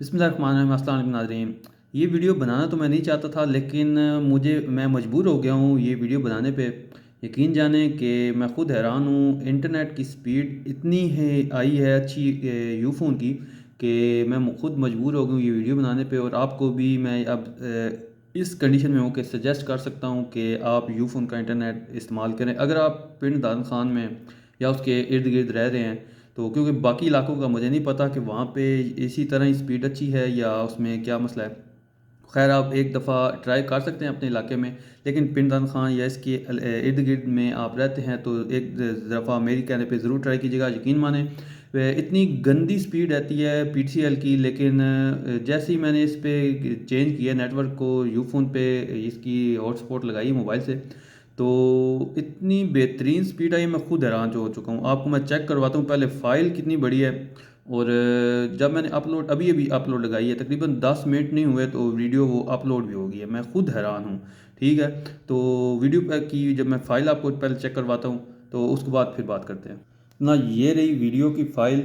बिस्मिल्लाहिर्रहमानिर्रहीम। अस्सलाम वालेकुम नाज़रीन। ये वीडियो बनाना तो मैं नहीं चाहता था, लेकिन मैं मजबूर हो गया हूँ ये वीडियो बनाने पे। यकीन जाने कि मैं ख़ुद हैरान हूँ, इंटरनेट की स्पीड इतनी है आई है अच्छी यूफ़ोन की, कि मैं ख़ुद मजबूर हो गया हूँ ये वीडियो बनाने पे। और आपको भी मैं अब इस कंडीशन में हूँ कि सजेस्ट कर सकता हूँ कि आप यूफ़ोन का इंटरनेट इस्तेमाल करें अगर आप पिंड दान खान में या उसके इर्द गिर्द रह रहे हैं। तो क्योंकि बाकी इलाकों का मुझे नहीं पता कि वहाँ पे इसी तरह ही स्पीड अच्छी है या उसमें क्या मसला है। खैर, आप एक दफ़ा ट्राई कर सकते हैं अपने इलाके में, लेकिन पिंडदान खान या इसके इर्द गिर्द में आप रहते हैं तो एक दफ़ा मेरी कहने पे ज़रूर ट्राई कीजिएगा। यकीन माने इतनी गंदी स्पीड रहती है PTCL की, लेकिन जैसे ही मैंने इस पे चेंज किया नेटवर्क को, यूफ़ोन पे इसकी हॉटस्पॉट लगाई मोबाइल से, तो इतनी बेहतरीन स्पीड आई, मैं खुद हैरान जो हो चुका हूँ। आपको मैं चेक करवाता हूँ पहले फ़ाइल कितनी बड़ी है। और जब मैंने अपलोड अभी अभी अपलोड लगाई है, तकरीबन 10 मिनट नहीं हुए तो वीडियो वो अपलोड भी हो गई है। मैं खुद हैरान हूँ। ठीक है, तो वीडियो पे की जब मैं फ़ाइल आपको पहले चेक करवाता हूँ, तो उसके बाद फिर बात करते हैं ना। ये रही वीडियो की फ़ाइल,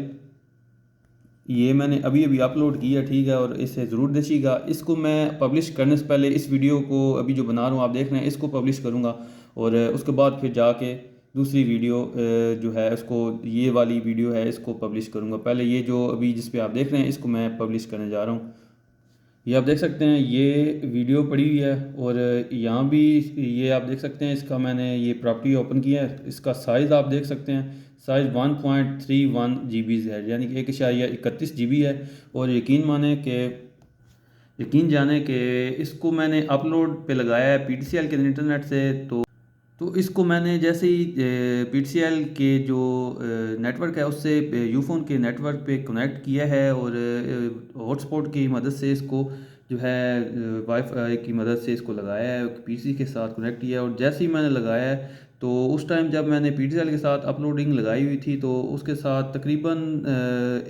ये मैंने अभी अभी अपलोड की है। ठीक है, और इसे ज़रूर देखिएगा। इसको मैं पब्लिश करने से पहले इस वीडियो को अभी जो बना रहा हूँ आप देख रहे हैं, इसको पब्लिश करूँगा। और उसके बाद फिर जाके दूसरी वीडियो जो है उसको, ये वाली वीडियो है इसको पब्लिश करूँगा। पहले ये जो अभी जिस पे आप देख रहे हैं इसको मैं पब्लिश करने जा रहा हूँ। ये आप देख सकते हैं, ये वीडियो पड़ी हुई है। और यहाँ भी ये आप देख सकते हैं, इसका मैंने ये प्रॉपर्टी ओपन किया है। इसका साइज़ आप देख सकते हैं, साइज़ 1.31 GB है, यानी कि 1.31 GB है। और यकीन जाने कि इसको मैंने अपलोड पे लगाया है PTCL के इंटरनेट से। तो इसको मैंने जैसे ही PTCL के जो नेटवर्क है उससे यूफ़ोन के नेटवर्क पे कनेक्ट किया है, और हॉटस्पॉट की मदद से इसको जो है वाईफाई की मदद से इसको लगाया है, PC के साथ कनेक्ट किया है। और जैसे ही मैंने लगाया है, तो उस टाइम जब मैंने PTCL के साथ अपलोडिंग लगाई हुई थी, तो उसके साथ तकरीबन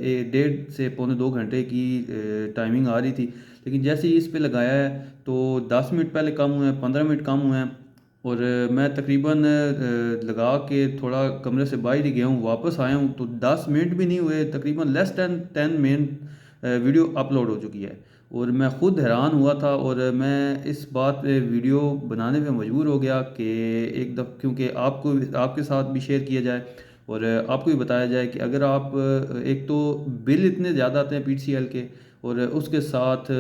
1.5 से 2.25 घंटे की टाइमिंग आ रही थी। लेकिन जैसे ही इस पे लगाया है, तो 10 मिनट पहले कम हुए हैं, 15 मिनट कम हुए हैं। और मैं तकरीबन लगा के थोड़ा कमरे से बाहर ही गया हूँ, वापस आया हूँ तो 10 मिनट भी नहीं हुए, तकरीबन less than 10 minute video upload हो चुकी है। और मैं ख़ुद हैरान हुआ था, और मैं इस बात पे वीडियो बनाने पे मजबूर हो गया कि एक दफ़ क्योंकि आपको आपके साथ भी शेयर किया जाए, और आपको भी बताया जाए कि अगर आप एक तो बिल इतने ज़्यादा आते हैं PTCL के, और उसके साथ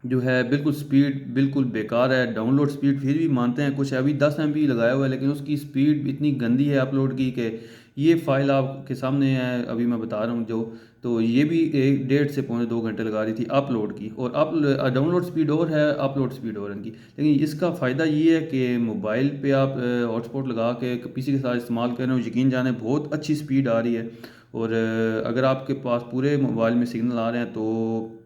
जो है बिल्कुल स्पीड बिल्कुल बेकार है। डाउनलोड स्पीड फिर भी मानते हैं कुछ, अभी 10 MB लगाया हुआ है, लेकिन उसकी स्पीड इतनी गंदी है अपलोड की कि ये फ़ाइल आपके सामने है अभी मैं बता रहा हूँ जो। तो ये भी 1.5 से 2.25 घंटे लगा रही थी अपलोड की, और अप डाउनलोड स्पीड और है, अपलोड स्पीड और इनकी। लेकिन इसका फ़ायदा ये है कि मोबाइल पे आप हॉटस्पॉट लगा के PC के साथ इस्तेमाल कर रहे हो, यकीन जाने बहुत अच्छी स्पीड आ रही है। और अगर आपके पास पूरे मोबाइल में सिग्नल आ रहे हैं तो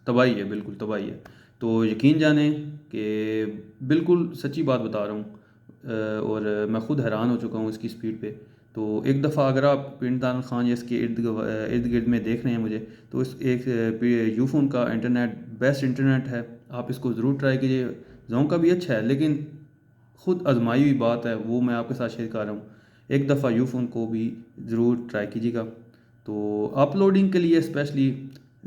तबाही है, बिल्कुल तबाही है। तो यकीन जाने कि बिल्कुल सच्ची बात बता रहा हूँ। और मैं ख़ुद हैरान हो चुका हूँ इसकी स्पीड पे। तो एक दफ़ा अगर आप पिंड दान खान या इसके इर्द गिर्द में देख रहे हैं मुझे, तो इस एक यूफ़ोन का इंटरनेट बेस्ट इंटरनेट है, आप इसको ज़रूर ट्राई कीजिए। जों का भी अच्छा है, लेकिन ख़ुद आजमाई हुई बात है, वो मैं आपके साथ शेयर कर रहा हूँ। एक दफ़ा यूफ़ोन को भी ज़रूर ट्राई कीजिएगा। तो अपलोडिंग के लिए स्पेशली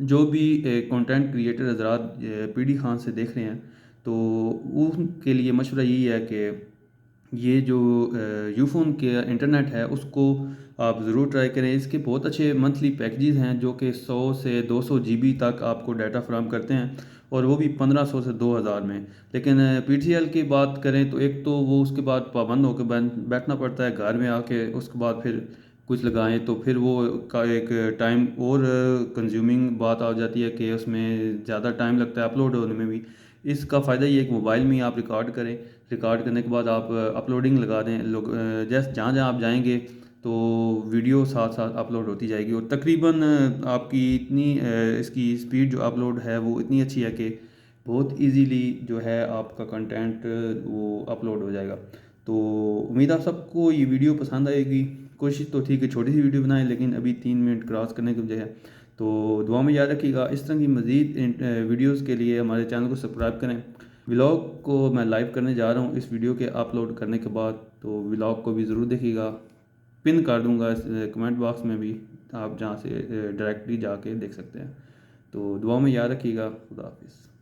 जो भी कंटेंट क्रिएटर हज़रात PD खान से देख रहे हैं, तो उनके लिए मशवरा यही है कि ये जो यूफ़ोन के इंटरनेट है उसको आप ज़रूर ट्राई करें। इसके बहुत अच्छे मंथली पैकेजेस हैं जो कि 100 से 200 GB तक आपको डाटा फराहम करते हैं, और वो भी 1500 से 2000 में। लेकिन PTCL की बात करें तो एक तो वो उसके बाद पाबंद होकर बैठना पड़ता है घर में आके, उसके बाद फिर कुछ लगाएं तो फिर वो का एक टाइम और कंज्यूमिंग बात आ जाती है कि उसमें ज़्यादा टाइम लगता है अपलोड होने में भी। इसका फ़ायदा ये है कि मोबाइल में ही आप रिकॉर्ड करें, रिकॉर्ड करने के बाद आप अपलोडिंग लगा दें। लोग जैसे जहाँ जहाँ आप जाएंगे तो वीडियो साथ साथ अपलोड होती जाएगी, और तकरीबन आपकी इतनी इसकी स्पीड जो अपलोड है वो इतनी अच्छी है कि बहुत इजीली जो है आपका कंटेंट वो अपलोड हो जाएगा। तो उम्मीद आप सबको ये वीडियो पसंद आएगी। कोशिश तो थी कि छोटी सी वीडियो बनाएं, लेकिन अभी 3 मिनट क्रॉस करने की वजह है। तो दुआ में याद रखिएगा, इस तरह की मज़ीद वीडियोज़ के लिए हमारे चैनल को सब्सक्राइब करें। व्लॉग को मैं लाइव करने जा रहा हूँ इस वीडियो के अपलोड करने के बाद, तो व्लॉग को भी ज़रूर देखिएगा। पिन कर दूँगा इस कमेंट बॉक्स में भी, आप जहाँ से डायरेक्टली जाके देख सकते हैं। तो दुआ में याद रखिएगा। खुदा हाफिज़।